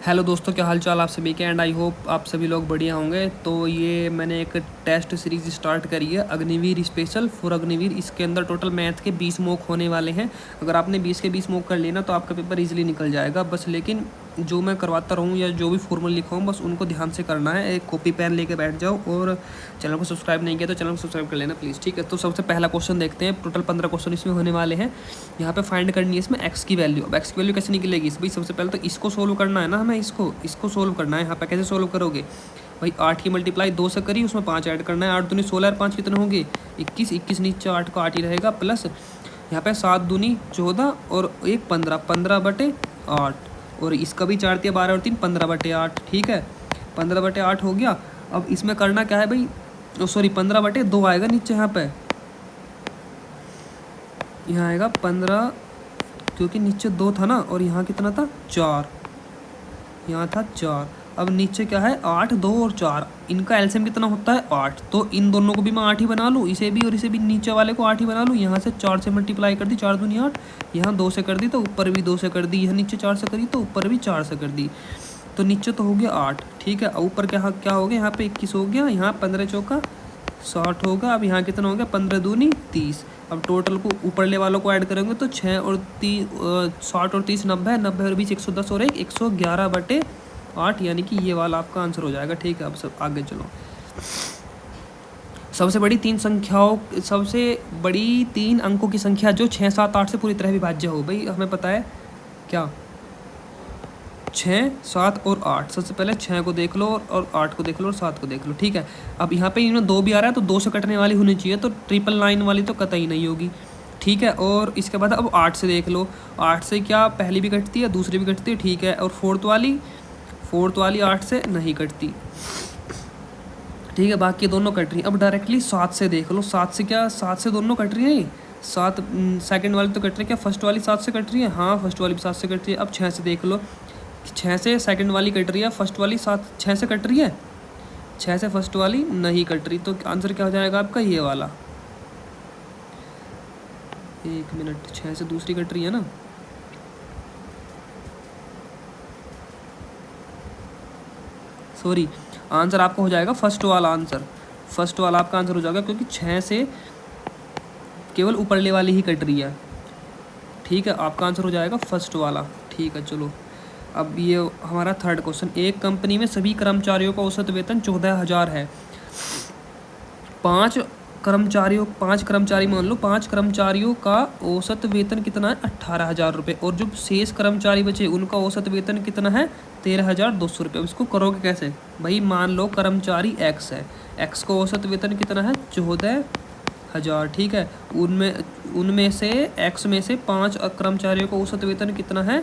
Hello दोस्तों, क्या हाल चाल आप सभी के। एंड आई होप आप सभी लोग बढ़िया होंगे। तो ये मैंने एक टेस्ट सीरीज़ स्टार्ट करी है, अग्निवीर स्पेशल फॉर अग्निवीर। इसके अंदर टोटल मैथ के 20 मॉक होने वाले हैं। अगर आपने 20 के 20 मॉक कर लिए ना तो आपका पेपर इजीली निकल जाएगा। बस लेकिन जो मैं करवाता रहूँ या जो भी फॉर्मूला लिखा हूँ बस उनको ध्यान से करना है। एक कॉपी पेन लेके बैठ जाओ और चैनल को सब्सक्राइब नहीं किया तो चैनल को सब्सक्राइब कर लेना प्लीज़, ठीक है। तो सबसे पहला क्वेश्चन देखते हैं। टोटल 15 क्वेश्चन इसमें होने वाले हैं। यहाँ पे फाइंड करनी है इसमें एक्स की वैल्यू। अब एक्स की वैल्यू कैसे निकलेगी भाई, सबसे पहले तो इसको सोल्व करना है ना हमें। इसको सोल्व करना है। यहाँ पे कैसे सोल्व करोगे भाई, 8 की मल्टीप्लाई 2 से करी, उसमें 5 ऐड करना है। 8 दूनी 16 और 5 कितने होंगे 21। 21 नीचे 8 का 8 ही रहेगा, प्लस यहाँ पे 7 दूनी 14 और 1 15, 15/8 और इसका भी 4 दिया 12 और 3 15/8, ठीक है। 15/8 हो गया। अब इसमें करना क्या है भाई, सॉरी 15/2 आएगा नीचे। यहाँ आएगा 15, क्योंकि नीचे 2 था ना और यहाँ कितना था 4, यहाँ था 4। अब नीचे क्या है 8, 2 और 4, इनका एलसीएम कितना होता है 8। तो इन दोनों को भी मैं 8 ही बना लूँ, इसे भी और इसे भी, नीचे वाले को 8 ही बना लूँ। यहाँ से 4 से मल्टीप्लाई कर दी, 4 दूनी 8, यहाँ 2 से कर दी तो ऊपर भी 2 से कर दी, यहाँ नीचे 4 से करी तो ऊपर भी 4 से कर दी। तो नीचे तो हो गया 8, ठीक है। ऊपर क्या हो गया, यहाँ पे 21 हो गया, यहाँ 15 चौका 60 होगा। अब यहाँ कितना हो गया 15 दूनी 30। अब टोटल को ऊपरले वालों को ऐड करेंगे तो 6 और 60 और 30 90 है, 90 और 20 110 और 1 111/8, यानी कि ये वाला आपका आंसर हो जाएगा, ठीक है। अब सब आगे चलो। सबसे बड़ी 3 अंकों की संख्या जो 6 7 8 से पूरी तरह विभाज्य हो। भाई हमें पता है क्या 6 7 और 8। सबसे पहले 6 को देख लो और 8 को देख लो और 7 को देख लो, ठीक है। अब यहाँ पे इनमें 2 भी आ रहा है तो 2 से कटने वाली होनी चाहिए, तो 999 वाली तो कतई नहीं होगी, ठीक है। और इसके बाद अब 8 से देख लो। 8 से क्या पहली भी कटती है दूसरी भी कटती है, ठीक है। और फोर्थ वाली 8 से नहीं कटती, ठीक है। बाकी दोनों कट रही हैं। अब डायरेक्टली 7 से देख लो। 7 से क्या, 7 से दोनों कट रही हैं। 7 सेकंड वाली तो कट रही है, क्या फर्स्ट वाली 7 से कट रही है, हाँ फर्स्ट वाली भी 7 से कट रही है। अब 6 से देख लो। 6 से सेकंड वाली कट रही है, फर्स्ट वाली 6 से कट रही है, 6 से फर्स्ट वाली नहीं कट रही। तो आंसर क्या हो जाएगा आपका ये वाला। एक मिनट, 6 से दूसरी कट रही है ना, सॉरी, आंसर आपका हो जाएगा फर्स्ट वाला आंसर। फर्स्ट वाला आपका आंसर हो जाएगा, क्योंकि 6 से केवल ऊपरले वाली ही कट रही है, ठीक है। आपका आंसर हो जाएगा फर्स्ट वाला, ठीक है। चलो अब ये हमारा थर्ड क्वेश्चन। एक कंपनी में सभी कर्मचारियों का औसत वेतन 14,000 है। 5 कर्मचारी मान लो, 5 कर्मचारियों का औसत वेतन कितना है 18,000 रुपये। और जो शेष कर्मचारी बचे उनका औसत वेतन कितना है 13,200 रुपये। इसको करोगे कैसे भाई, मान लो कर्मचारी एक्स है, एक्स का औसत वेतन कितना है 14,000, ठीक है। उनमें से एक्स में से 5 कर्मचारियों का औसत वेतन कितना है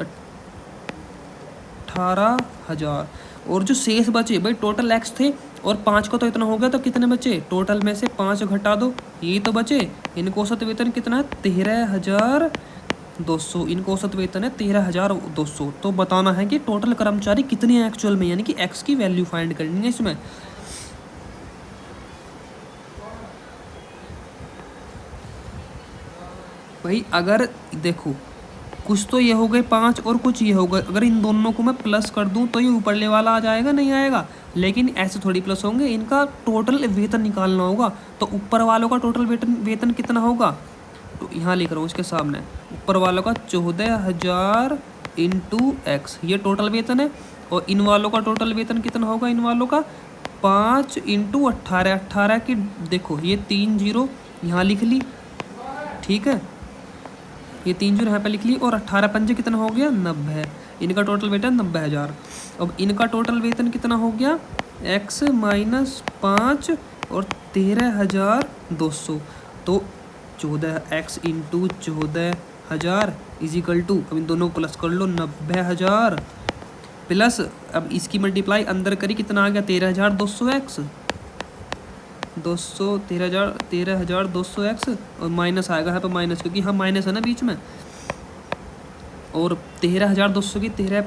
18,000। और जो शेष बचे भाई, टोटल एक्स थे और 5 को तो इतना हो गया, तो कितने बचे टोटल में से 5 घटा दो, ये तो बचे। इनको औसत वेतन कितना है 13,200। इनको औसत वेतन है 13,200। तो बताना है कि टोटल कर्मचारी कितने हैं एक्चुअल में, यानी कि एक्स की वैल्यू फाइंड करनी है इसमें। भाई अगर देखो, कुछ तो ये हो गए 5 और कुछ ये हो गए, अगर इन दोनों को मैं प्लस कर दूं तो ये ऊपरले वाला आ जाएगा, नहीं आएगा। लेकिन ऐसे थोड़ी प्लस होंगे, इनका टोटल वेतन निकालना होगा। तो ऊपर वालों का टोटल वेतन कितना होगा, तो यहाँ लिख रहा हूँ इसके सामने, ऊपर वालों का 14,000 इंटू एक्स, ये टोटल वेतन है। और इन वालों का टोटल वेतन कितना होगा, इन वालों का 5 इंटू 18, 18 की देखो ये 3 जीरो यहाँ लिख ली, ठीक है। ये 3 जीरो यहाँ पे लिख ली और 18 पंजे कितना हो गया 90। इनका टोटल वेतन 90,000। अब इनका टोटल वेतन कितना हो गया x माइनस 5 और 13,200। तो 14x इंटू 14,000 इजिकल टू, अब इन दोनों को प्लस कर लो 90,000 प्लस, अब इसकी मल्टीप्लाई अंदर करी कितना आ गया 13,200x, 13,200 एक्स और माइनस आएगा यहाँ पे माइनस, क्योंकि हम माइनस है ना बीच में। और 13,200 की 13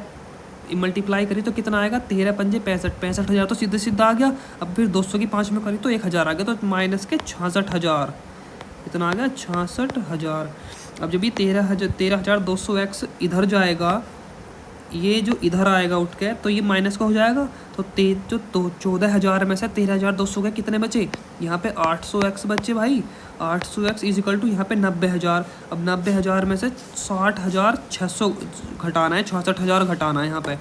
मल्टीप्लाई करी तो कितना आएगा 13 पंजे 65, 65,000 तो सीधे सीधा आ गया। अब फिर 200 की 5 में करी तो 1,000 आ गया, तो माइनस के 66,000, इतना आ गया 66,000। अब जब ये 13,200 एक्स इधर जाएगा ये जो इधर आएगा उठ के तो ये माइनस का हो जाएगा, तो 14,000 में से 13,200 गए, कितने बचे यहाँ पे 800x बचे भाई। 800x इज इक्वल टू यहाँ पे 90,000। अब 90,000 में से 60,600 घटाना है, 66,000 घटाना है यहाँ पे।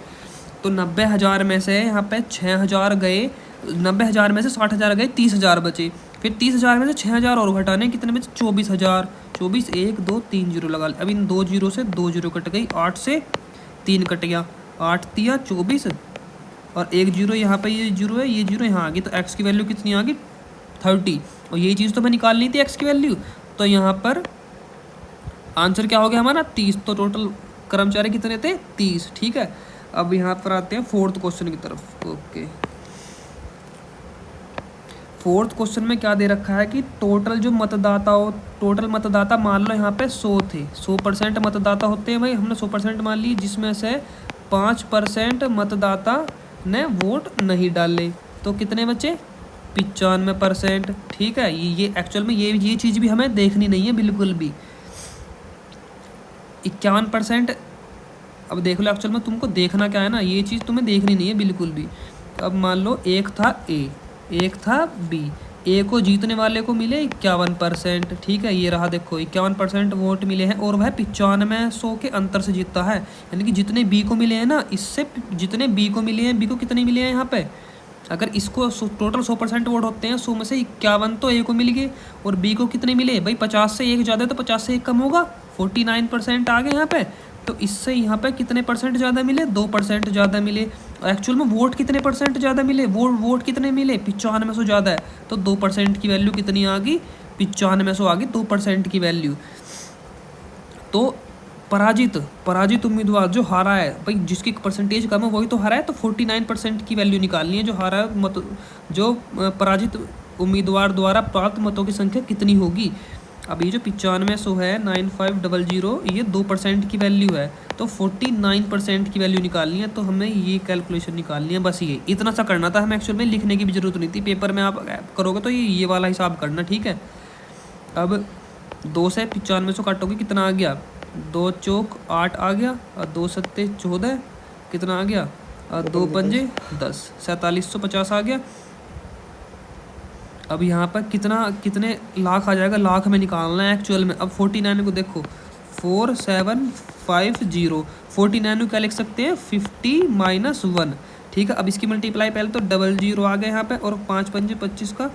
तो 90,000 में से यहाँ पे 6,000 गए, 90,000 में से 60,000 गए, 30,000 बचे। फिर 30,000 में से 6,000 और घटाने, कितने बचे 24,000। 24 1 2 3 जीरो लगा। अब इन 2 जीरो से 2 जीरो कट गई, 8 से 3 कट गया, 8 तिया 24 और 1 जीरो यहाँ पे, ये जीरो है, ये जीरो यहाँ आ गई। तो x की वैल्यू कितनी आ गई 30। और ये चीज़ तो मैं निकालनी थी x की वैल्यू, तो यहाँ पर आंसर क्या हो गया हमारा 30। तो टोटल कर्मचारी कितने थे 30। ठीक है, अब यहाँ पर आते हैं फोर्थ क्वेश्चन की तरफ। ओके, फोर्थ क्वेश्चन में क्या दे रखा है कि टोटल मतदाता मान लो यहाँ पे 100 थे, 100% मतदाता होते हैं भाई, हमने 100% मान ली, जिसमें से 5% मतदाता ने वोट नहीं डाले, तो कितने बचे 95%। ठीक है, ये एक्चुअल में ये चीज़ भी हमें देखनी नहीं है बिल्कुल भी। 51%, अब देख लो एक्चुअल में तुमको देखना क्या है ना, ये चीज़ तुम्हें देखनी नहीं है बिल्कुल भी। अब मान लो एक था ए, एक था बी, ए को जीतने वाले को मिले 51%। ठीक है, ये रहा देखो 51% वोट मिले हैं और वह 9500 के अंतर से जीतता है। यानी कि जितने बी को मिले हैं ना, इससे जितने बी को मिले हैं, बी को कितने मिले हैं यहाँ पे, अगर इसको टोटल 100% वोट होते हैं, 100 में से 51 तो ए को मिल गए, और बी को कितने मिले भाई 50 से 1 ज़्यादा, तो 50 से 1 कम होगा, 49% आ गए यहाँ पे। तो इससे यहाँ पे कितने परसेंट ज़्यादा मिले 2% ज़्यादा मिले। एक्चुअल में वोट कितने परसेंट ज़्यादा मिले, वोट कितने मिले 9500 ज़्यादा है, तो 2% की वैल्यू कितनी आ गई 9500 आ गई, 2% की वैल्यू। तो पराजित उम्मीदवार जो हारा है भाई, जिसकी परसेंटेज कम है वही तो हारा है, तो 49% की वैल्यू निकालनी है। जो हारा है जो पराजित उम्मीदवार द्वारा प्राप्त मतों की संख्या कितनी होगी। अब ये जो 9500 है 9500, ये 2% की वैल्यू है, तो 49% की वैल्यू निकालनी है। तो हमें ये कैलकुलेशन निकालनी है, बस ये इतना सा करना था हमें, एक्चुअल में लिखने की भी जरूरत नहीं थी। पेपर में आप करोगे तो ये वाला हिसाब करना। ठीक है, अब 2 से 9500 काटोगे कितना आ गया, 2 चौक 8 आ गया, और 2 सत्ते 14 कितना आ गया, और 2 पंजे 10, 4750 आ गया। अब यहाँ पर कितने लाख आ जाएगा, लाख में निकालना है एक्चुअल में। अब 49 को देखो 4750, 49 को क्या लिख सकते हैं 50 - 1। ठीक है, अब इसकी मल्टीप्लाई पहले तो 00 आ गया यहाँ पे, और 5 पंजे 25 का,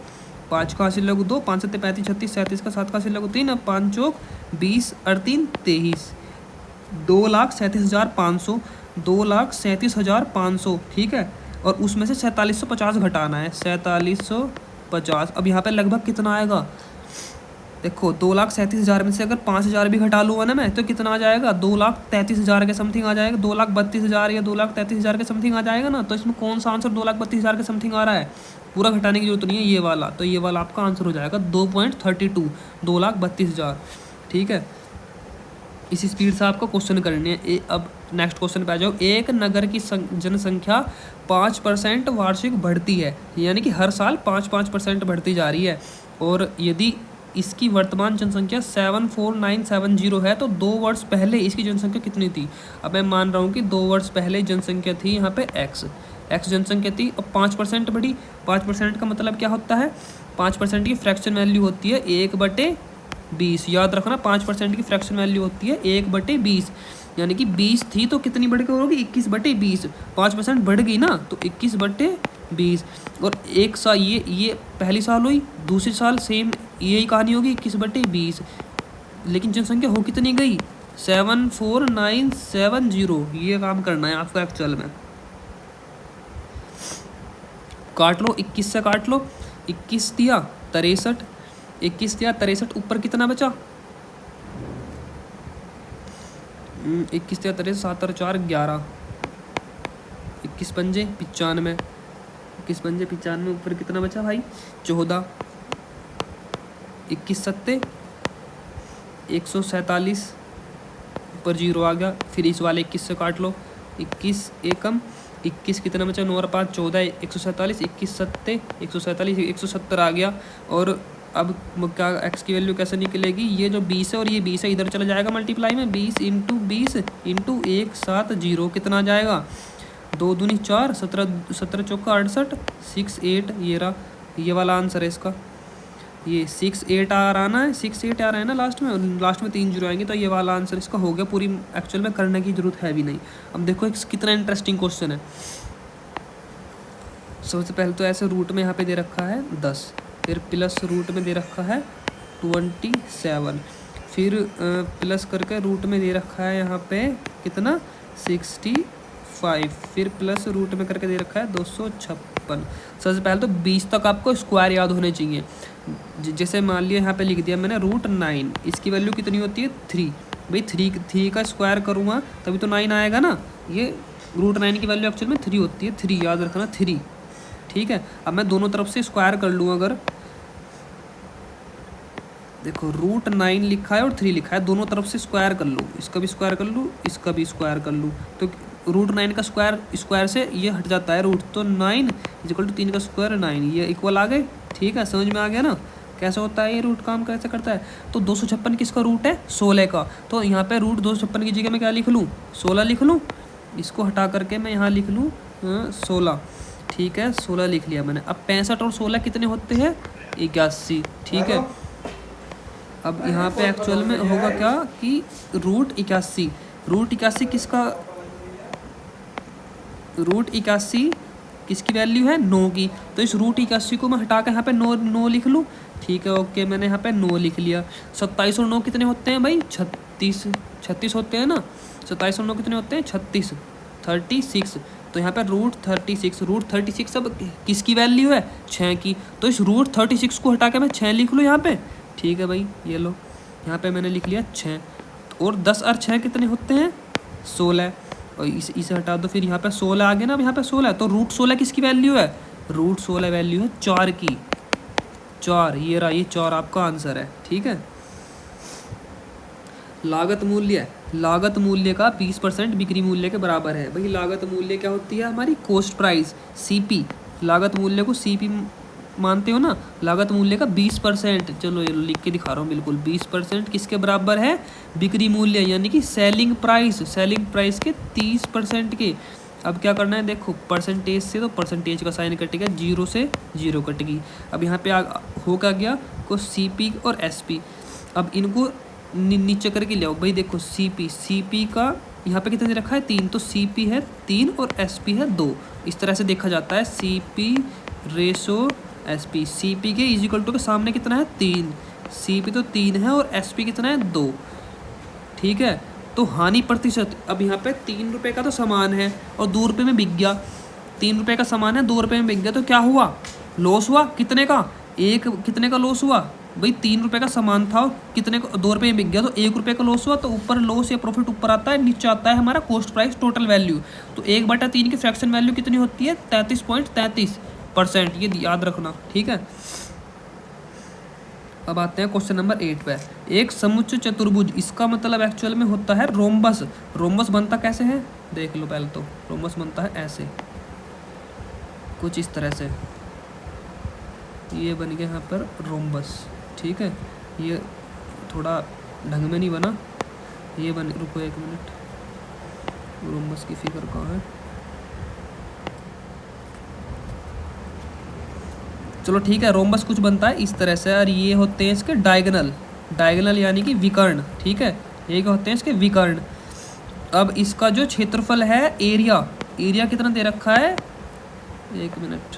5 का हासिल लगू 2, 5 सत्ते 35 36 37 का, 7 का हासिल लगू 3, अब 5 चौक 20 और 3 23, 2,37,500, 2,37,500। ठीक है, और उसमें से 4750 घटाना है, 4750। अब यहाँ पे लगभग कितना आएगा देखो, 2,37,000 में से अगर 5,000 भी घटा लूँगा ना मैं, तो कितना आ जाएगा 2,33,000 के समथिंग आ जाएगा, 2,32,000 या 2,33,000 के समथिंग आ जाएगा ना। तो इसमें कौन सा आंसर 2,32,000 के समथिंग आ रहा है, पूरा घटाने की जरूरत नहीं है, ये वाला। तो ये वाला आपका आंसर हो जाएगा 2.32, 2,32,000। ठीक है, इसी स्पीड से आपको क्वेश्चन करने हैं। अब नेक्स्ट क्वेश्चन पे आ जाओ। एक नगर की जनसंख्या 5% वार्षिक बढ़ती है, यानी कि हर साल 5% बढ़ती जा रही है, और यदि इसकी वर्तमान जनसंख्या 74970 है, तो 2 वर्ष पहले इसकी जनसंख्या कितनी थी। अब मैं मान रहा हूँ कि 2 वर्ष पहले जनसंख्या थी यहाँ पे x जनसंख्या थी, और 5% बढ़ी। 5% का मतलब क्या होता है, 5% की फ्रैक्शन वैल्यू होती है 1/20। याद रखना, 5% की फ्रैक्शन वैल्यू होती है 1/20, यानी कि 20 थी तो कितनी बढ़ के होगी 21/20। 5% बढ़ गई ना, तो 21/20। और एक साल ये पहली साल हुई, दूसरी साल सेम यही कहानी होगी 21/20, लेकिन जनसंख्या हो कितनी गई 74970। ये काम करना है आपको एक्चुअल में। काट लो, 21 से काट लो, 21 दिया 63, 21 दिया 63, ऊपर कितना बचा 21 दिया 63, 7 और 4 11, 21 पंजे 95, 21 पंजे 95, ऊपर कितना बचा भाई 14, 21 सत्ते 147, ऊपर 0 आ गया। फिर इस वाले 21 से काट लो, 21 एकम 21 कितना बचा 9 और 5 14, 147, 21 सत्ते 147, 170 आ गया। और अब क्या एक्स की वैल्यू कैसे निकलेगी, ये जो 20 है और ये 20 है इधर चला जाएगा मल्टीप्लाई में, 20 इंटू 20 इंटू 170 कितना आ जाएगा, 2 दूनी 4, 17 17 चौका 68, 68 ये रहा, ये वाला आंसर है इसका। ये 68 आ रहा है, 68 आ रहा है ना लास्ट में, और लास्ट में 3 जीरो आएंगे, तो ये वाला आंसर इसका हो गया। पूरी एक्चुअल में करने की जरूरत है भी नहीं। अब देखो कितना इंटरेस्टिंग क्वेश्चन है। सबसे पहले तो ऐसे रूट में यहाँ पे दे रखा है 10, फिर प्लस रूट में दे रखा है 27, फिर प्लस करके रूट में दे रखा है यहाँ पे कितना 65, फिर प्लस रूट में करके दे रखा है 256। सबसे पहले तो 20 तक आपको स्क्वायर याद होने चाहिए। जैसे मान लिया यहाँ पे लिख दिया मैंने √9, इसकी वैल्यू कितनी होती है 3। भाई 3 का स्क्वायर करूँगा तभी तो 9 आएगा ना। ये √9 की वैल्यू एक्चुअल में 3 होती है, 3 याद रखना 3, ठीक है। अब मैं दोनों तरफ से स्क्वायर कर लूँ, अगर देखो √9 लिखा है और 3 लिखा है, दोनों तरफ से स्क्वायर कर लूँ, इसका भी स्क्वायर कर लूँ, इसका भी स्क्वायर कर लूँ, तो √9 का स्क्वायर से ये हट जाता है रूट, तो 9 = 3 का स्क्वायर 9, ये इक्वल आ गए, ठीक है। समझ में आ गया ना कैसे होता है ये रूट काम कैसे करता है। तो 256 किसका रूट है 16 का, तो यहाँ पे √256 की जगह मैं क्या लिख लूँ 16 लिख लूँ, इसको हटा करके मैं यहाँ लिख लूँ 16, ठीक है 16 लिख लिया मैंने। अब 65 और 16 कितने होते हैं 81, ठीक है। अब यहाँ पे एक्चुअल में होगा क्या कि √81 किसका, √81 किसकी वैल्यू है 9 की, तो इस √81 को मैं हटा कर यहाँ पे 9 लिख लूँ, ठीक है ओके। मैंने यहाँ पे 9 लिख लिया। 27 और 9 कितने होते हैं भाई 36 होते हैं ना। 27 और 9 कितने होते हैं 36, तो यहाँ पे √36 अब किसकी वैल्यू है 6 की, तो इस √36 को हटा के मैं 6 लिख लूँ यहाँ पे, ठीक है भाई। ये लो यहाँ पे मैंने लिख लिया 6, और 10 और 6 कितने होते हैं 16, और इसे हटा दो, फिर यहाँ पे 16 आ गया ना। अब यहाँ पे 16 है तो √16 किसकी वैल्यू है, √16 वैल्यू है 4 की, 4 ये रहा, ये 4 आपका आंसर है, ठीक है। लागत मूल्य का 20% बिक्री मूल्य के बराबर है। भाई लागत मूल्य क्या होती है हमारी कॉस्ट प्राइस, CP। लागत मूल्य को CP मानते हो ना। लागत मूल्य का 20%, चलो ये लिख के दिखा रहा हूँ बिल्कुल, 20% किसके बराबर है बिक्री मूल्य, यानी कि सेलिंग प्राइस के 30% के। अब क्या करना है देखो, परसेंटेज से तो परसेंटेज का साइन कटेगा, 0 से 0 कटेगी। अब यहाँ पे हो क्या गया को CP और SP, अब इनको नीचे करके ले आओ। भाई देखो CP का यहाँ पे कितने रखा है 3, तो CP है 3 और SP है 2। इस तरह से देखा जाता है CP/SP। CP के = के सामने कितना है 3, CP तो 3 है और SP कितना है 2, ठीक है। तो हानि प्रतिशत, अब यहाँ पे 3 रुपये का तो सामान है और 2 रुपये में बिक गया, 3 रुपये का सामान है 2 रुपये में बिक गया, तो क्या हुआ लॉस हुआ, कितने का कितने का लॉस हुआ भाई 3 रुपये का सामान था, कितने को 2 रुपये में बिक गया, तो 1 रुपये का लॉस हुआ। तो ऊपर लॉस या प्रॉफिट ऊपर आता है, नीचे आता है हमारा कॉस्ट प्राइस टोटल वैल्यू। तो 1/3 की फ्रैक्शन वैल्यू कितनी होती है 33.33%, ये याद रखना, ठीक है। अब आते हैं क्वेश्चन नंबर 8 पे। एक समुच्च चतुर्भुज, इसका मतलब एक्चुअल में होता है रोम्बस। रोम्बस बनता कैसे है देख लो पहले तो। रोम्बस बनता है ऐसे, कुछ इस तरह से, ये बन गया यहाँ पर रोम्बस, ठीक है। ये थोड़ा ढंग में नहीं बना, ये बन, रुको 1 मिनट, रोम्बस की फिगर कहाँ है, चलो ठीक है। रोम्बस कुछ बनता है इस तरह से, और ये होते हैं इसके डायगोनल यानी कि विकर्ण, ठीक है। ये क्या होते हैं इसके विकर्ण। अब इसका जो क्षेत्रफल है एरिया कितना दे रखा है, 1 मिनट,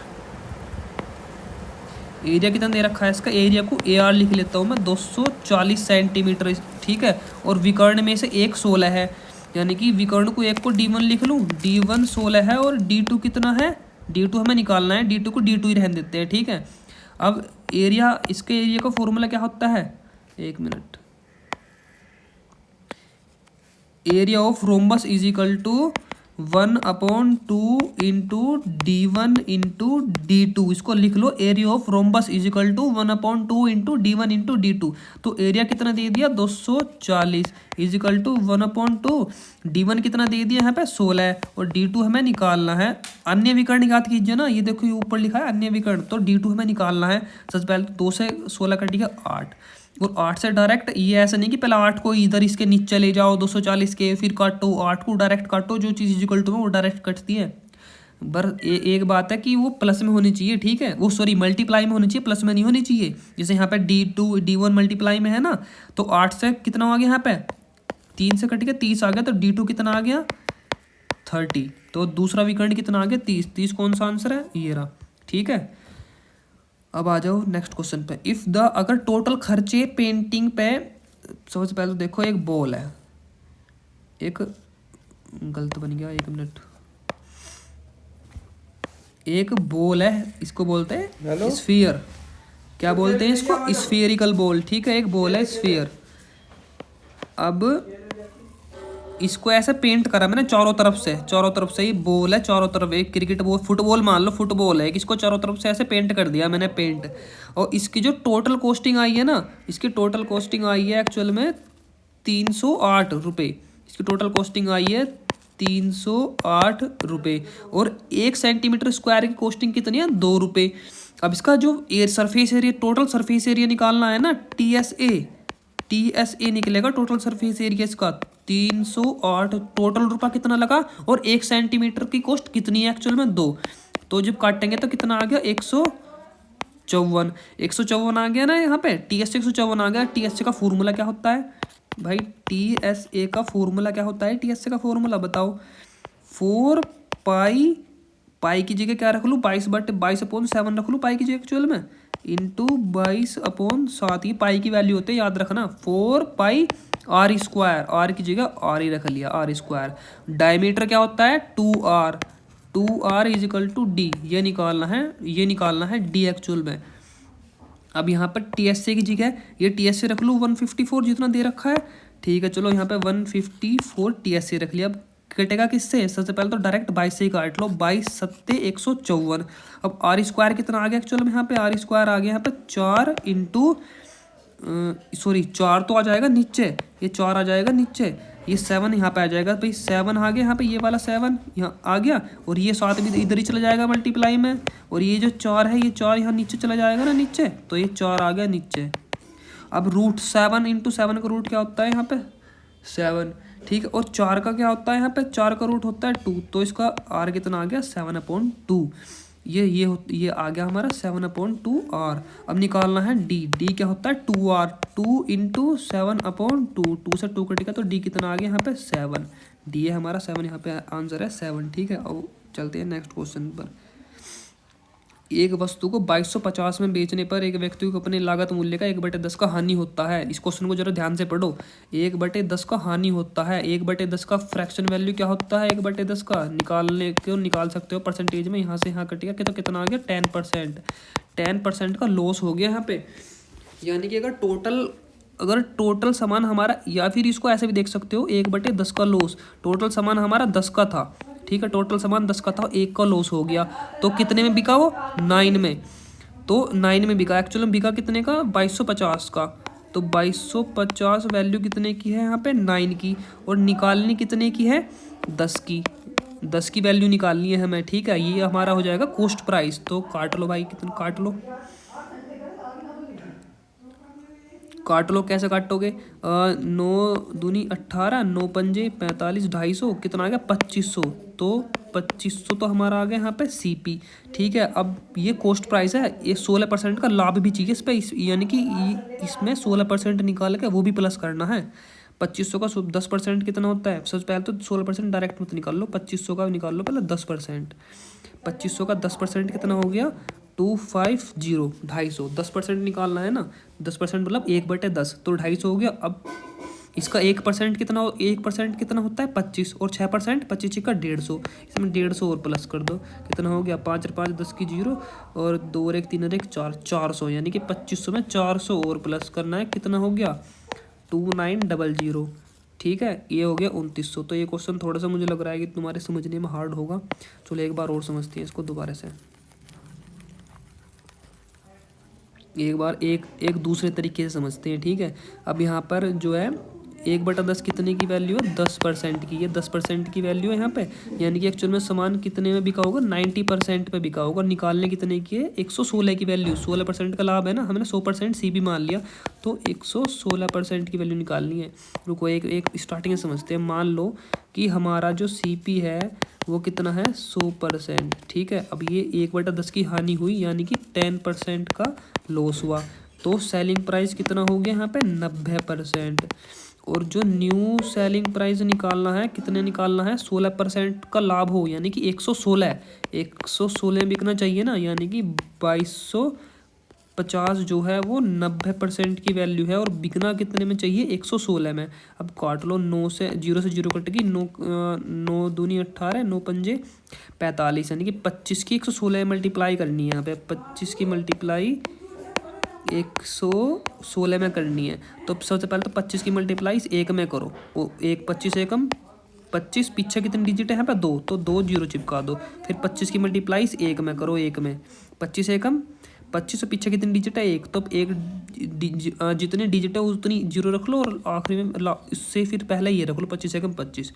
एरिया कितना दे रखा है इसका, एरिया को AR लिख लेता हूँ मैं, 240 सेंटीमीटर, ठीक है। और विकर्ण में से एक 16 है, यानी कि विकर्ण को एक को D1 लिख लूँ, D1 16 है और D2 कितना है, D2 हमें निकालना है, D2 को D2 ही रहने देते हैं, ठीक है। अब इसके एरिया का फॉर्मूला क्या होता है, 1 minute, area of rhombus = 1/2 into D1/D2, इसको लिख लो। Area of rhombus is equal to 1/2 into D1/D2। तो एरिया कितना दे दिया 240 इज इक्वल टू 1/2। D1 कितना दे दिया यहाँ पे 16 है, और D2 हमें निकालना है। अन्य विकर्ण याद कीजिए ना, ये देखो ये ऊपर लिखा है अन्य विकर्ण, तो D2 हमें निकालना है। सबसे पहले तो 2 से 16 कटिएगा 8, और 8 से डायरेक्ट, ये ऐसा नहीं कि पहले 8 को इधर इसके नीचे ले जाओ 240 के, फिर काटो 8 को डायरेक्ट काटो, जो चीज़ इक्वल टू में वो डायरेक्ट कटती है। एक बात है कि वो प्लस में होनी चाहिए, ठीक है, वो सॉरी मल्टीप्लाई में होनी चाहिए, प्लस में नहीं होनी चाहिए। जैसे यहाँ पे D1 मल्टीप्लाई में है ना, तो 8 से कितना आ गया यहाँ पे 3 से कट के 30 आ गया, तो D2 कितना आ गया 30। तो दूसरा विकर्ण कितना आ गया 30 कौन सा आंसर है ये रहा, ठीक है। अब आ जाओ नेक्स्ट क्वेश्चन पे। इफ द अगर टोटल खर्चे पेंटिंग पे, सबसे पहले तो देखो एक बॉल है, एक गलत बन गया, 1 मिनट, एक बॉल है, इसको बोलते हैं स्फीयर। क्या बोलते हैं इसको, स्फीयरिकल बॉल, ठीक है, एक बॉल है स्फीयर। अब इसको ऐसे पेंट करा मैंने चारों तरफ से ही बॉल है, चारों तरफ एक क्रिकेट बॉल, फुटबॉल मान लो, फुटबॉल है, इसको चारों तरफ से ऐसे पेंट कर दिया मैंने पेंट। और इसकी जो टोटल कॉस्टिंग आई है ना, इसकी टोटल कॉस्टिंग आई है एक्चुअल में 308 रुपये। इसकी टोटल कॉस्टिंग आई है 308 रुपये, और 1 सेंटीमीटर स्क्वायर की कॉस्टिंग कितनी है 2 रुपये। अब इसका जो surface area, total surface area निकालना है ना, TSA निकलेगा टोटल सरफेस एरिया इसका 308। टोटल रुपया कितना लगा, और 1 सेंटीमीटर की कॉस्ट कितनी है एक्चुअल में 2। तो जब काटेंगे तो कितना आ गया 154 आ गया ना, यहाँ पे TSA 154 आ गया। TSA का फॉर्मूला क्या होता है भाई, TSA का फॉर्मूला क्या होता है, TSA का फॉर्मूला बताओ। 4 पाई की जगह क्या रख लूँ 22/7 रख लूँ पाई की जगह एक्चुअल में, इंटू 22/7, ये पाई की वैल्यू होते है याद रखना। 4 पाई R स्क्वायर, R की जगह R ही रख लिया, R स्क्वायर। डायमीटर क्या होता है 2R is equal to D, ये निकालना है D एक्चुअल में। अब यहाँ पर TSA की जगह ये TSA रख लूँ 154 जितना दे रखा है, ठीक है। चलो यहाँ पे 154 TSA रख लिया। अब कटेगा किससे, सबसे पहले तो डायरेक्ट 22 से ही काट लो, 22×7 = 154। अब R स्क्वायर कितना आ गया एक्चुअल में, यहाँ पे R स्क्वायर आ गया यहाँ पे 4 इंटू 4 तो आ जाएगा नीचे, ये 4 आ जाएगा नीचे, ये 7 यहाँ पे आ जाएगा भाई, 7 आ गया यहाँ पे, ये वाला 7 यहाँ आ गया, और ये 7 भी इधर ही चला जाएगा मल्टीप्लाई में, और ये जो 4 है ये 4 यहाँ नीचे चला जाएगा ना नीचे, तो ये 4 आ गया नीचे। अब √7 × 7 का रूट क्या होता है यहाँ पे 7, ठीक है। और 4 का क्या होता है यहाँ पे, 4 का रूट होता है 2, तो इसका R कितना आ गया 7/2। ये आ गया हमारा 7/2R। अब निकालना है D क्या होता है 2R, 2 × 7/2, 2 से 2 कटेगा तो D कितना आ गया यहाँ पे 7, D है हमारा 7, यहाँ पे आंसर है 7, ठीक है। अब चलते हैं नेक्स्ट क्वेश्चन पर। एक वस्तु को 2250 में बेचने पर एक व्यक्ति को अपने लागत मूल्य का 1/10 का हानि होता है। इस क्वेश्चन को जरा ध्यान से पढ़ो, 1/10 का हानि होता है। 1/10 का फ्रैक्शन वैल्यू क्या होता है 1/10 का, निकाल सकते हो परसेंटेज में, यहाँ से यहाँ कटेगा कि तो कितना आ गया 10%। 10% का लॉस हो गया यहाँ पे, यानी कि अगर टोटल सामान हमारा, या फिर इसको ऐसे भी देख सकते हो 1/10 का लॉस, टोटल सामान हमारा 10 का था, ठीक है, टोटल सामान 10 का था, 1 का लॉस हो गया, तो कितने में बिका वो 9 में, तो 9 में बिका। एक्चुअली में बिका कितने का 2250 का, तो 2250 वैल्यू कितने की है यहाँ पे 9 की, और निकालनी कितने की है 10 की, 10 की वैल्यू निकालनी है हमें, ठीक है। ये हमारा हो जाएगा कॉस्ट प्राइस, तो काट लो भाई, कितना काट लो, कैसे काटोगे 9 दूनी 18, 9 पंजे 45, 250, कितना आ गया 2500, तो 2500 तो हमारा आ गया यहाँ पे CP, ठीक है। अब ये कॉस्ट प्राइस है, ये 16% का लाभ भी चाहिए इस पर, यानी कि इसमें 16% निकाल के वो भी प्लस करना है। 2500 का 10% कितना होता है, सबसे पहले तो 16% डायरेक्ट मत निकाल लो, 2500 का निकाल लो पहले 10%। 2500 का 10% कितना हो गया 250, 250, 10% निकालना है ना, 10% मतलब 1/10, तो 250 हो गया। अब इसका 1% कितना 1% कितना होता है 25, और 6% 25 का 150, इसमें 150 और प्लस कर दो, कितना हो गया 5 और 5 10 की 0, और 2 और 1 3 और 1 4, 400, यानी कि 2500 में 400 और प्लस करना है, कितना हो गया 2900, ठीक है, ये हो गया 2900। तो ये क्वेश्चन थोड़ा सा मुझे लग रहा है कि तुम्हारे समझने में हार्ड होगा। चलो एक बार और समझते हैं इसको दोबारा से, एक बार एक दूसरे तरीके से समझते हैं। ठीक है, अब यहाँ पर जो है 1/10 कितने की वैल्यू है, 10% की। ये 10% की वैल्यू है यहाँ पे, यानी कि एक्चुअल में सामान कितने में बिका होगा, 90% पे बिका होगा। निकालने कितने की है, 116 की वैल्यू। 16% का लाभ है ना, हमने 100% सी भी मान लिया, तो 116% की वैल्यू निकालनी है। रुको एक स्टार्टिंग में समझते हैं। मान लो कि हमारा जो CP है वो कितना है, 100%। ठीक है, अब ये 1/10 की हानि हुई, यानी कि 10% का लॉस हुआ। तो सेलिंग प्राइस कितना हो गया यहाँ पे, 90%। और जो न्यू सेलिंग प्राइस निकालना है, कितने निकालना है, 16% का लाभ हो, यानी कि 116 बिकना चाहिए ना, यानी कि 2250 जो है वो 90% की वैल्यू है, और बिकना कितने में चाहिए, 116 में। अब काट लो, 9 से 0 कट गई, 9 दूनी 18, 9 पंजे 45, यानी कि 25 की 116 मल्टीप्लाई करनी है यहाँ पे। 25 की मल्टीप्लाई 116 में करनी है। तो सबसे पहले तो 25 की मल्टीप्लाई 1 में करो, वो 1 25 एकम 25, पीछे कितनी डिजिट है यहाँ पे, 2, तो 2 0 चिपका दो। फिर 25 की मल्टीप्लाई 1 में करो, 1 में 25 एकम 25, और पीछे कितनी डिजिट है, 1, तो एक जितनी डिजिट है उतनी 0 रख लो, और आखिरी में इससे फिर पहले ये रख लो 25 एकम 25।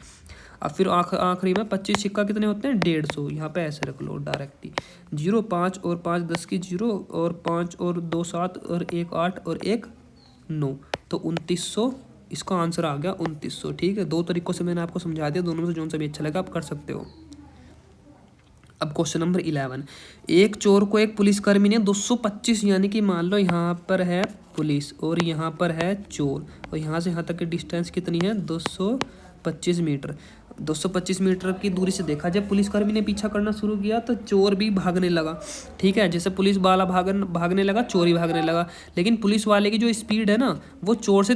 अब फिर आखिरी में 25 सिक्का कितने होते हैं, 150। यहाँ पे ऐसे रख लो डायरेक्टली, 0 5 और 5 10 की 0, और 5 और 2 7, और 1 8, और 1 9, तो 2900 इसका आंसर आ गया, 2900। ठीक है, 2 तरीकों से मैंने आपको समझा दिया, दोनों में से जो सा भी अच्छा लगा आप कर सकते हो। अब क्वेश्चन नंबर 11, एक चोर को एक पुलिसकर्मी ने 225, यानी कि मान लो यहाँ पर है पुलिस और यहाँ पर है चोर, और यहाँ से यहाँ तक की डिस्टेंस कितनी है, 225 मीटर। 225 मीटर की दूरी से देखा, जब पुलिसकर्मी ने पीछा करना शुरू किया तो चोर भी भागने लगा। ठीक है, जैसे पुलिस वाला भागने लगा, चोर ही भागने लगा, लेकिन पुलिस वाले की जो स्पीड है ना वो चोर से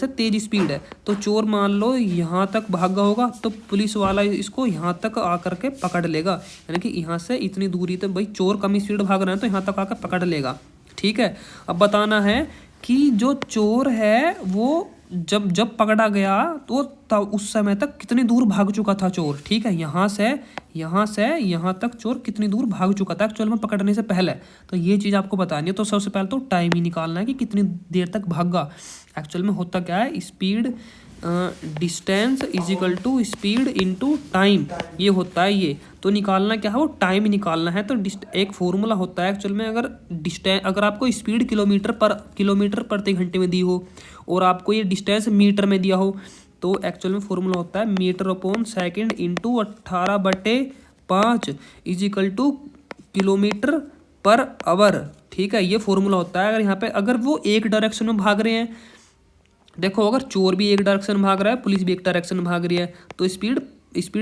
तेज स्पीड है। तो चोर मान लो यहाँ तक भागा होगा, तो पुलिस वाला इसको यहाँ तक आकर के पकड़ लेगा, यानी कि यहाँ से इतनी दूरी तक, भाई चोर कम स्पीड भाग रहा है तो यहाँ तक आकर पकड़ लेगा। ठीक है, अब बताना है कि जो चोर है वो जब पकड़ा गया तो तब उस समय तक कितनी दूर भाग चुका था चोर। ठीक है, यहाँ से यहाँ तक चोर कितनी दूर भाग चुका था एक्चुअल में पकड़ने से पहले, तो ये चीज़ आपको बतानी है। तो सबसे पहले तो टाइम ही निकालना है कि कितनी देर तक भागा। एक्चुअल में होता क्या है, speed distance is equal to speed into time, ये होता है ये। तो निकालना क्या है, वो टाइम ही निकालना है। तो एक फॉर्मूला होता है एक्चुअल में, अगर आपको स्पीड किलोमीटर प्रति घंटे में दी हो और आपको ये डिस्टेंस मीटर में दिया हो, तो एक्चुअल में फॉर्मूला होता है metre upon second into 18/5 is equal to kilometre per hour. ठीक है, ये फॉर्मूला होता है। अगर यहाँ पे अगर वो एक डायरेक्शन में भाग रहे हैं, देखो अगर चोर भी एक डायरेक्शन में भाग रहा है, पुलिस भी एक डायरेक्शन में भाग रही है, तो स्पीड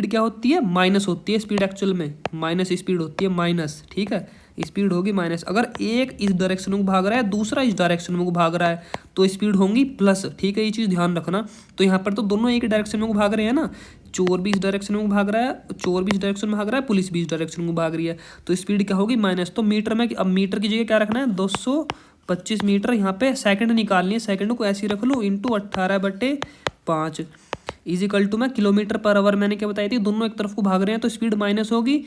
क्या होती है, माइनस होती है। स्पीड एक्चुअल में माइनस स्पीड होती है, माइनस। ठीक है, स्पीड होगी माइनस। अगर एक इस डायरेक्शन में भाग रहा है, दूसरा इस डायरेक्शन में भाग रहा है, तो स्पीड होंगी प्लस। ठीक है, ये चीज़ ध्यान रखना। तो यहाँ पर तो दोनों एक डायरेक्शन में भाग रहे हैं ना, चोर भी इस डायरेक्शन में भाग रहा है, पुलिस भी इस डायरेक्शन में भाग रही है, तो स्पीड क्या होगी, माइनस। तो मीटर में, अब मीटर की जगह क्या रखना है, 225 मीटर। यहाँ पे सेकंड निकालनी है, सेकंड को ऐसे ही रख लो, इंटू 18/5 इज इक्वल टू में किलोमीटर पर आवर मैंने क्या बताई थी, दोनों एक तरफ को भाग रहे हैं तो स्पीड माइनस होगी।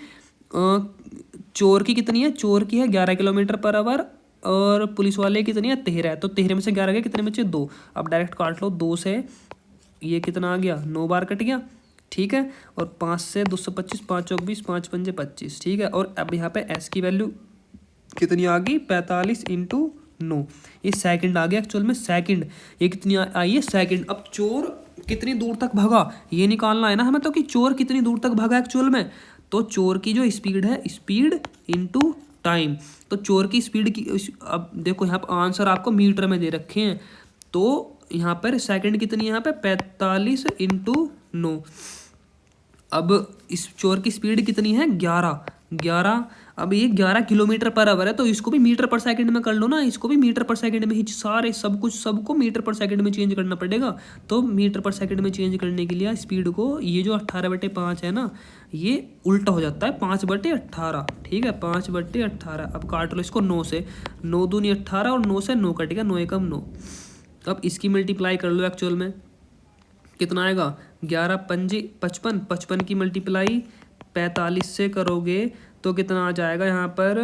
चोर की कितनी है, चोर की है 11 किलोमीटर पर आवर, और पुलिस वाले की कितनी है, 13 है। तो 13 में से 11 गए, कितने बचे, 2। अब डायरेक्ट काट लो, 2 से ये कितना आ गया, 9 बार कट गया। ठीक है, और 5 से 225, 5 चौक 20, 5 पंजे 25। ठीक है, और अब यहाँ पे एस की वैल्यू कितनी आ गई, 45 इंटू 9, ये सेकंड आ गया एक्चुअल में। सेकंड ये कितनी आई है, सेकंड। अब चोर कितनी दूर तक भागा ये निकालना है ना हमें, तो कि चोर कितनी दूर तक भागा एक्चुअल में। तो चोर की जो स्पीड है, स्पीड इनटू टाइम, तो चोर की स्पीड की, अब देखो यहाँ पर आंसर आपको मीटर में दे रखे हैं, तो यहाँ पर सेकंड कितनी है, यहाँ पे 45 इंटू 9। अब इस चोर की स्पीड कितनी है, 11। अब ये 11 किलोमीटर पर आवर है, तो इसको भी मीटर पर सेकंड में कर लो ना, इसको भी मीटर पर सेकंड में ही, सारे सबको मीटर पर सेकंड में चेंज करना पड़ेगा। तो मीटर पर सेकंड में चेंज करने के लिए स्पीड को, ये जो 18/5 है ना, ये उल्टा हो जाता है 5/18। ठीक है, 5/18। अब काट लो इसको 9 से, 9 दूनी 18, और 9 से 9 कटेगा, 9 एकम 9। अब इसकी मल्टीप्लाई कर लो एक्चुअल में, कितना आएगा 11 पंजे 55, 55 की मल्टीप्लाई 45 से करोगे तो कितना आ जाएगा यहाँ पर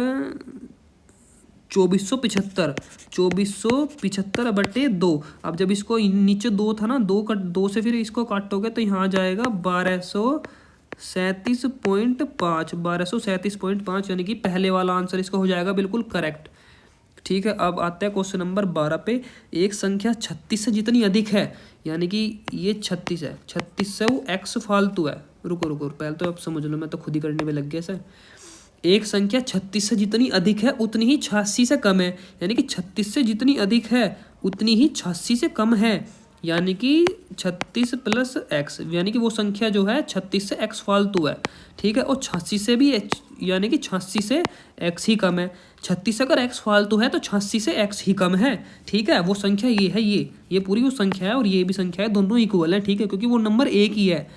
2475, 2475/2। अब जब इसको नीचे 2 था ना, 2 से फिर इसको काटोगे तो यहाँ आ जाएगा 1237.5, 1237.5, यानी कि पहले वाला आंसर इसका हो जाएगा बिल्कुल करेक्ट। ठीक है, अब आते हैं क्वेश्चन नंबर 12 पे। एक संख्या 36 से जितनी अधिक है, यानी कि ये 36 है, 36 से वो x फालतू है। रुको पहले तो अब समझ लो, मैं तो खुद ही करने में लग गया सर। एक संख्या 36 से जितनी अधिक है उतनी ही 86 से कम है, यानी कि 36 से जितनी अधिक है उतनी ही 86 से कम है, यानी कि 36 + x, यानी कि वो संख्या जो है 36 से x फालतू है। ठीक है, और 86 से भी यानी कि 86 से x ही कम है। 36 से अगर x फालतू है तो 86 से x ही कम है। ठीक है, वो संख्या ये है, ये पूरी वो संख्या है और ये भी संख्या है, दोनों इक्वल है। ठीक है, क्योंकि वो नंबर एक ही है।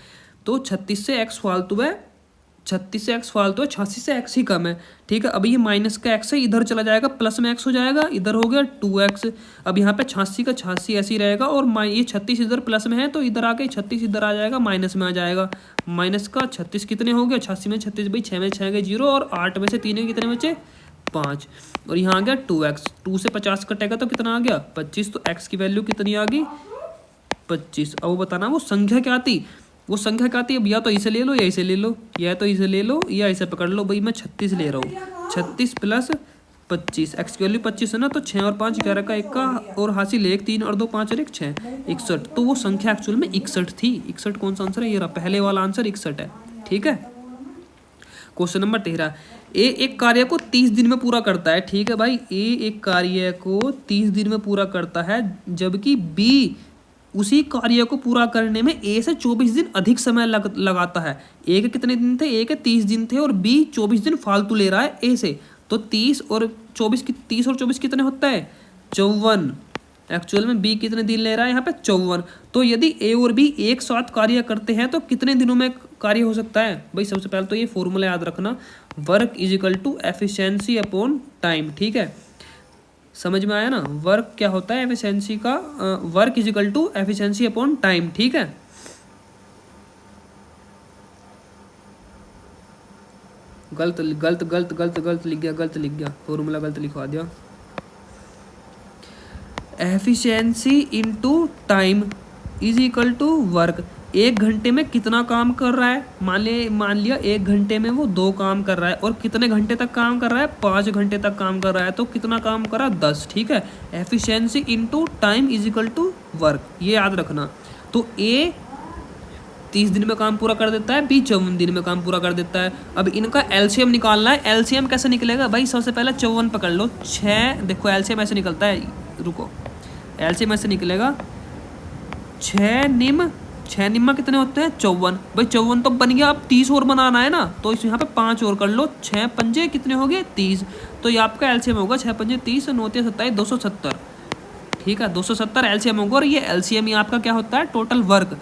तो 36 से x फालतू है, 36 से x फालतू है, 86 से x ही कम है। ठीक है, अब ये माइनस का x है, इधर चला जाएगा, प्लस में x हो जाएगा, इधर हो गया 2x। अब यहाँ पे 86 का 86 ऐसे ही रहेगा, और ये 36 इधर प्लस में है तो इधर आके 36 इधर आ जाएगा, माइनस में आ जाएगा। माइनस का 36 कितने हो गया, 86 में 36 भाई 6 में 6 गए 0, और 8 में से 3 के कितने बचे 5, और यहाँ आ गया 2x। 2 से 50 कटेगा तो कितना आ गया 25, तो x की वैल्यू कितनी आ गई 25। अब वो बताना वो संख्या क्या थी, वो संख्या क्या थी। अब या तो इसे ले लो या इसे ले लो, या तो इसे ले लो या इसे पकड़ लो। भाई मैं 36 ले रहा हूँ, 36 + 25, एक्स की वैल्यू 25 है ना, तो 6 और 5 11 का 1 का, और हासिल 1 3 और 2 5 और 1 6, 61। तो वो संख्या एक्चुअल में 61 थी। 61 कौन सा आंसर है, ये रहा पहले वाला आंसर 61 है। ठीक है, क्वेश्चन नंबर 13। ए एक कार्य को 30 दिन में पूरा करता है। ठीक है भाई, ए एक कार्य को 30 दिन में पूरा करता है, जबकि बी उसी कार्य को पूरा करने में ए से 24 दिन अधिक समय लगाता है। ए के कितने दिन थे, ए के 30 दिन थे, और बी 24 दिन फालतू ले रहा है ए से। तो 30 और 24 कितने होता है 54। एक्चुअल में बी कितने दिन ले रहा है यहाँ पे 54। तो यदि ए और बी एक साथ कार्य करते हैं तो कितने दिनों में कार्य हो सकता है। भाई सबसे पहले तो ये फॉर्मूला याद रखना, वर्क = एफिशिएंसी अपॉन टाइम। ठीक है, समझ में आया ना, वर्क क्या होता है एफिशिएंसी का, वर्क = एफिशिएंसी अपॉन टाइम। ठीक है, गलत लिख गया, फॉर्मूला गलत लिखवा दिया। Efficiency into time = work. 1 घंटे में कितना काम कर रहा है, मान लिया 1 घंटे में वो 2 काम कर रहा है, और कितने घंटे तक काम कर रहा है 5 घंटे तक काम कर रहा है, तो कितना काम कर रहा है 10। ठीक है, एफिशिएंसी इनटू टाइम = वर्क, ये याद रखना। तो ए 30 दिन में काम पूरा कर देता है, बी 54 दिन में काम पूरा कर देता है। अब इनका एलसीएम निकालना है। एलसीएम कैसे निकलेगा भाई, सबसे पहले 54 पकड़ लो, 6 देखो एलसीएम ऐसे निकलता है, रुको एलसीएम ऐसे निकलेगा 6 निम्मा कितने होते हैं 54। भाई 54 तो बन गया, अब 30 और बनाना है ना, तो इस यहाँ पे 5 और कर लो, 6 पंजे कितने हो गए 30। तो ये आपका एलसीएम होगा 6 पंजे 30, 9 3 27 270। ठीक है, 270 एलसीएम होगा, और ये एलसीएम ही आपका क्या होता है टोटल वर्क।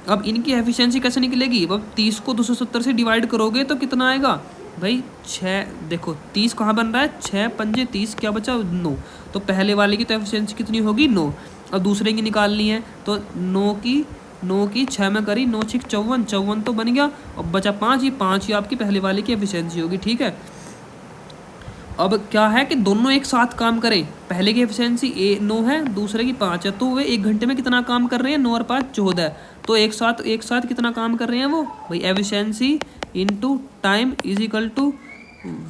अब इनकी एफिशिएंसी कैसे निकलेगी, अब 30 को 270 से डिवाइड करोगे तो कितना आएगा भाई 6, देखो 30 कहाँ बन रहा है 6 पंजे 30, क्या बचा 9। तो पहले वाले की तो एफिशिएंसी कितनी होगी 9। अब दूसरे की निकालनी है, तो 9 की 6 में करी, 9 6 54, 54 तो बन गया, और बचा 5, ये 5 ही आपकी पहले वाले की एफिशिएंसी होगी। ठीक है, अब क्या है कि दोनों एक साथ काम करें, पहले की एफिशिएंसी 9 है, दूसरे की 5 है, तो वे 1 घंटे में कितना काम कर रहे हैं 9 और 5 14। तो एक साथ कितना काम कर रहे हैं वो भाई, एफिशिएंसी इनटू टाइम =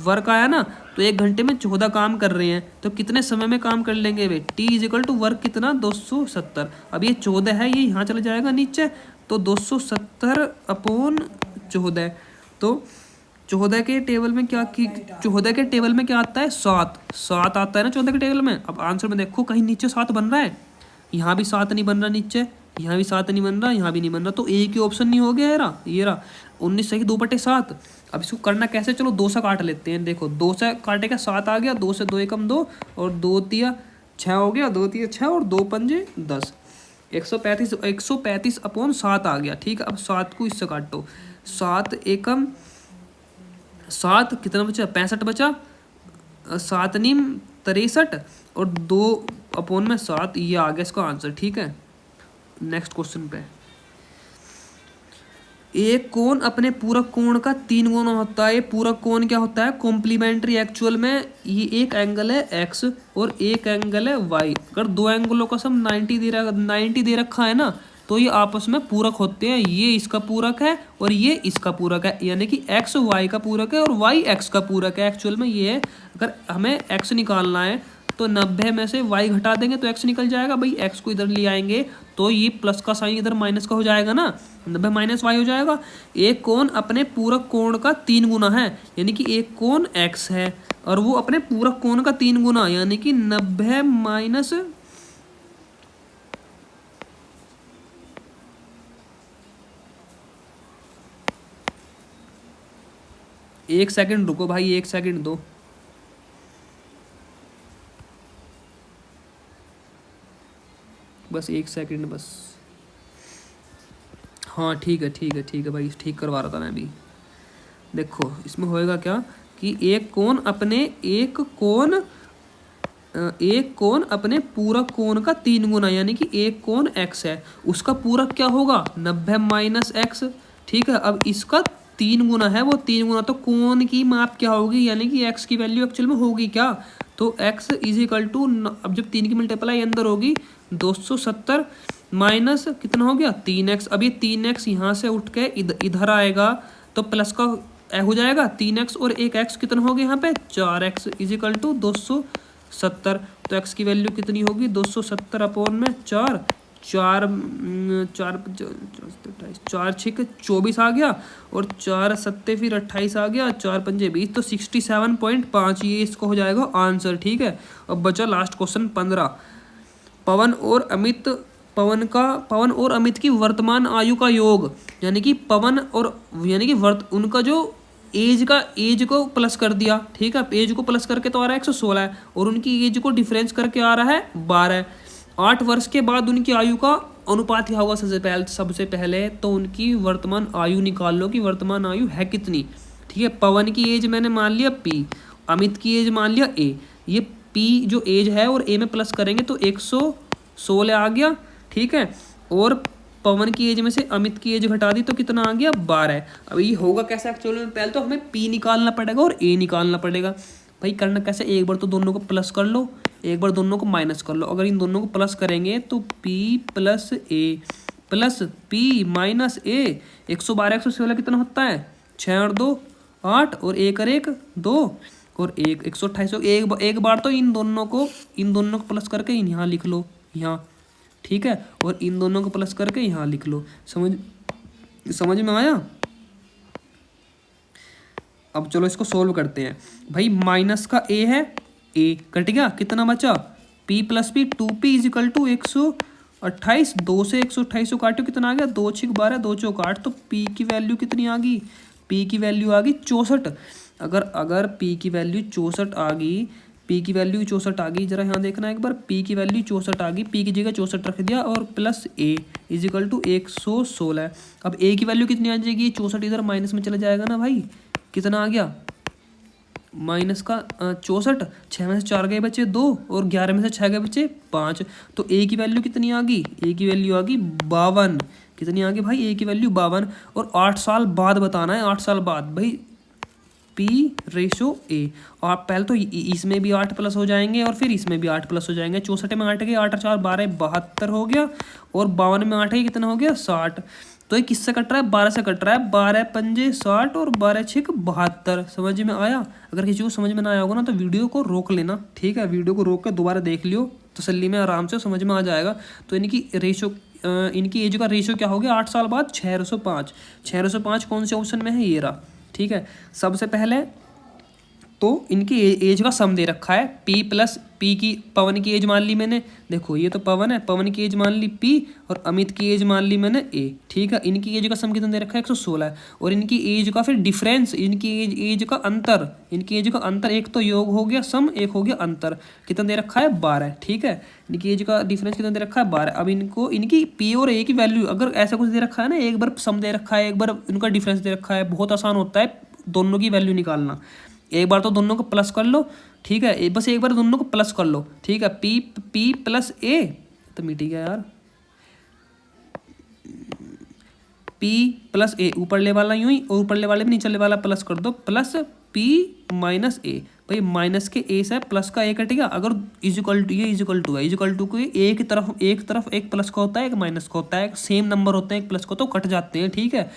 वर्क आया ना, तो 1 घंटे में 14 काम कर रहे हैं, तो कितने समय में काम कर लेंगे भाई, टी = वर्क कितना 270। अब ये 14 है, ये यहाँ चला जाएगा नीचे, तो 270/14। तो 14 के टेबल में क्या आता है 7 आता है ना 14 के टेबल में। अब आंसर में देखो कहीं नीचे 7 बन रहा है, यहाँ भी 7 नहीं बन रहा, नीचे यहाँ भी 7 नहीं बन रहा, यहाँ भी नहीं बन रहा, तो एक ही ऑप्शन नहीं हो गया ये रहा 19 सही 2/7। अब इसको करना कैसे, चलो 2 से काट लेते हैं। देखो 2 से काटेगा 7 आ गया, 2 से 2 एकम 2, और 2 3 6 हो गया, 2 3 6, और 2 पंजे 10, 135/7 आ गया। ठीक है, अब 7 को इससे काटो, 7 एकम 7 कितना बचा 65 बचा, 7 नीम 63, और 2/7, ये आ गया इसका आंसर। ठीक है, नेक्स्ट क्वेश्चन पे एक कोण अपने पूरक कोण का 3 गुना होता है। पूरक कोण क्या होता है? कॉम्प्लीमेंट्री। एक्चुअल में ये एक एंगल है एक्स और एक एंगल है वाई। अगर दो एंगलों का सम 90 दे रखा है ना, तो ये आपस में पूरक होते हैं। ये इसका पूरक है और ये इसका पूरक है, यानी कि एक्स वाई का पूरक है और वाई एक्स का पूरक है। एक्चुअल में ये है, अगर हमें एक्स निकालना है तो 90 में से y घटा देंगे तो x निकल जाएगा। भाई x को इधर ले आएंगे तो ये प्लस का साइन इधर माइनस का हो जाएगा ना, 90 माइनस वाई हो जाएगा। एक कोण अपने पूरक कोण का 3 गुना है, यानी कि एक कोण x है और वो अपने पूरक कोण का 3 गुना, यानी कि 90 माइनस एक सेकंड रुको भाई, एक सेकंड दो। बस एक सेकंड बस। हाँ ठीक है भाई, ठीक करवा रहा था मैं अभी। देखो इसमें होएगा क्या कि एक कोण अपने पूरक कोण का 3 गुना, यानी कि एक कोण x है, उसका पूरक क्या होगा? 90 माइनस एक्स। ठीक है, अब इसका 3 गुना है, वो 3 गुना, तो कोण की माप क्या होगी? यानी कि x की वैल्यू एक्चुअल में होगी क्या? तो x इज इक्वल टू, अब जब 3 की मल्टीप्लाई अंदर होगी 270 माइनस कितना हो गया? 3x। अब ये 3x यहाँ से उठ के इधर आएगा तो प्लस का हो जाएगा 3x और एक x कितना हो गया यहाँ पे? 4x is equal to 270। तो x की वैल्यू कितनी होगी? 270 अपॉन में 4 छिक 24 आ गया और 4 सत्ते फिर 28 आ गया, 4 पंजे 20, तो 67.5 ये इसको हो जाएगा आंसर। ठीक है, अब बचा लास्ट क्वेश्चन 15। पवन और अमित की वर्तमान आयु का योग, यानी कि उनका जो एज को प्लस कर दिया। ठीक है, एज को प्लस करके तो आ रहा है 116 है और उनकी एज को डिफरेंस करके आ रहा है 12। 8 वर्ष के बाद उनकी आयु का अनुपात क्या होगा? सबसे पहले तो उनकी वर्तमान आयु निकाल लो कि वर्तमान आयु है कितनी। ठीक है, पवन की एज मैंने मान लिया p, अमित की एज मान लिया a। ये p जो एज है और a में प्लस करेंगे तो 116 आ गया। ठीक है, और पवन की एज में से अमित की एज घटा दी तो कितना आ गया? 12। अब ये होगा कैसे एक्चुअल में? पहले तो हमें p निकालना पड़ेगा और a निकालना पड़ेगा। भाई करना कैसे? एक बार तो दोनों को प्लस कर लो, एक बार दोनों को माइनस कर लो। अगर इन दोनों को प्लस करेंगे तो p plus a plus p minus a, 112 116 कितना होता है? 6 और 2 8 और 1 और 1 2 और 1 128। एक बार तो इन दोनों को प्लस करके यहाँ लिख लो यहाँ। ठीक है, और इन दोनों को प्लस करके यहाँ लिख लो। समझ में आया? अब चलो इसको सोल्व करते हैं। भाई माइनस का a है, a कट गया, कितना बचा? p plus p, 2p is equal to 128। 2 से 128 को काटो, कितना आ गया? 2 6 12, 2 चौक 8। तो p की वैल्यू कितनी आ गई? p की वैल्यू आ गई 64। अगर p की वैल्यू 64 आ गई, p की वैल्यू 64 आ गई, जरा यहाँ देखना एक बार, p की वैल्यू 64 आ गई, p की जगह 64 रख दिया और plus a is equal to 116। अब a की वैल्यू कितनी आ जाएगी? 64 इधर माइनस में चला जाएगा ना भाई, कितना आ गया? माइनस का 64, 6 में से 4 गए बचे 2 और 11 में से 6 गए बचे 5। तो a की वैल्यू कितनी आ गई? a की वैल्यू आ गई 52। कितनी आ गई भाई? a की वैल्यू 52। और 8 साल बाद बताना है, 8 साल बाद भाई p रेशो a। और पहले तो इसमें भी 8 प्लस हो जाएंगे और फिर इसमें भी 8 प्लस हो जाएंगे। 64 में 8 गए, 8 और 4 12, 72 हो गया और 52 में 8 है, कितना हो गया? 60। तो ये किससे कट रहा है? 12 से कट रहा है। 12 पंजे 60 और 12 6 72। समझ में आया? अगर किसी को समझ में ना आया होगा ना तो वीडियो को रोक लेना। ठीक है, वीडियो को रोक कर दोबारा देख लियो, तसल्ली में आराम से समझ में आ जाएगा। तो इनकी एज का रेशो क्या हो गया 8 साल बाद? 605। 605 कौन से ऑप्शन में है? ये रहा। ठीक है, सबसे पहले तो इनकी एज का सम दे रखा है, p प्लस p की, पवन की एज मान ली मैंने, देखो ये तो पवन है, पवन की एज मान ली p और अमित की एज मान ली मैंने a। ठीक है, इनकी एज का सम कितना दे रखा है? 116। और इनकी एज का फिर डिफरेंस, इनकी एज का अंतर, एक तो योग हो गया सम, एक हो गया अंतर, कितना दे रखा है? 12। ठीक है, इनकी एज का डिफरेंस कितना दे रखा है? 12। अब इनको इनकी p और a की वैल्यू, अगर ऐसा कुछ दे रखा है ना, एक बार सम दे रखा है, एक बार इनका डिफरेंस दे रखा है, बहुत आसान होता है दोनों की वैल्यू निकालना। एक बार तो दोनों को प्लस कर लो। ठीक है, बस एक बार दोनों को प्लस कर लो। ठीक है, p प्लस a तो मिट गया यार, P प्लस ए, ऊपरले वाला यूं ही और ऊपरले वाले में नीचले वाला प्लस कर दो, प्लस P माइनस ए। भाई माइनस के ए से प्लस का ए कटेगा, अगर इजिकल टू ये इजिकल टू है, इजिकल टू को एक तरफ एक प्लस का होता है एक माइनस का होता है, सेम नंबर होते हैं एक प्लस को तो कट जाते हैं, ठीक है।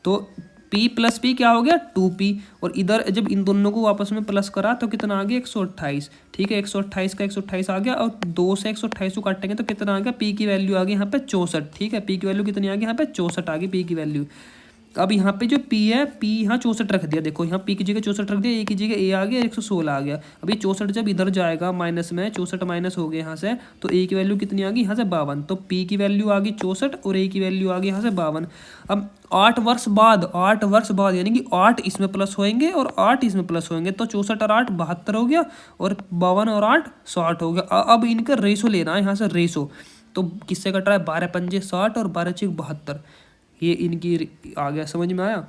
तो P प्लस P क्या हो गया 2P, और इधर जब इन दोनों को आपस में प्लस करा तो कितना आ गया 128, ठीक है। 128 का 128 आ गया, और 2 से 128 को काटेंगे तो कितना आ गया, P की वैल्यू आ गई यहाँ पे 64, ठीक है। P की वैल्यू कितनी आ गई यहाँ पे 64 आ गई P की वैल्यू। अब यहाँ पे जो P है, P यहाँ 64 रख दिया, देखो यहाँ P की जगह 64 रख दिया, ए की जगह ए आ गया, 116 आ गया। अभी 64 जब इधर जाएगा माइनस में, 64 माइनस हो गया यहाँ से, तो ए की वैल्यू कितनी आ गई यहाँ से 52, तो P की वैल्यू आ गई 64 और ए की वैल्यू आ गई यहाँ से 52। अब 8 वर्ष बाद यानी कि 8 इसमें प्लस होएंगे और 8 इसमें प्लस होएंगे, तो 64 और 8 72 हो गया, और 52 और 8 60 हो गया। अब इनका रेशो लेना है यहाँ से, रेशो तो किससे कट रहा है, 12 पंजे 60 और 12 छः 72, ये इनकी आ गया, समझ में आया।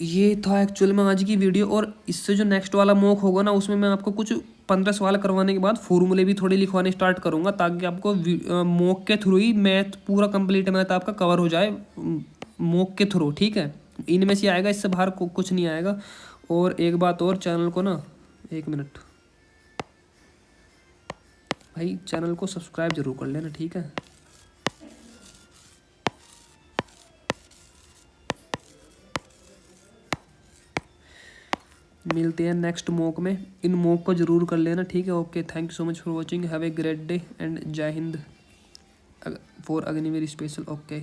ये था एक्चुअल में आज की वीडियो, और इससे जो नेक्स्ट वाला मॉक होगा ना उसमें मैं आपको कुछ 15 सवाल करवाने के बाद फॉर्मूले भी थोड़े लिखवाने स्टार्ट करूंगा, ताकि आपको मॉक के थ्रू ही मैथ पूरा कंप्लीट मैथ आपका कवर हो जाए मॉक के थ्रू, ठीक है। इनमें से आएगा, इससे बाहर कुछ नहीं आएगा। और एक बात और, चैनल को ना, एक मिनट भाई, चैनल को सब्सक्राइब जरूर कर लेना, ठीक है। मिलते हैं नेक्स्ट मॉक में, इन मॉक को जरूर कर लेना, ठीक है। Okay, thank you so much for watching, have a great day and जय हिंद फॉर अग्निवीर स्पेशल। ओके।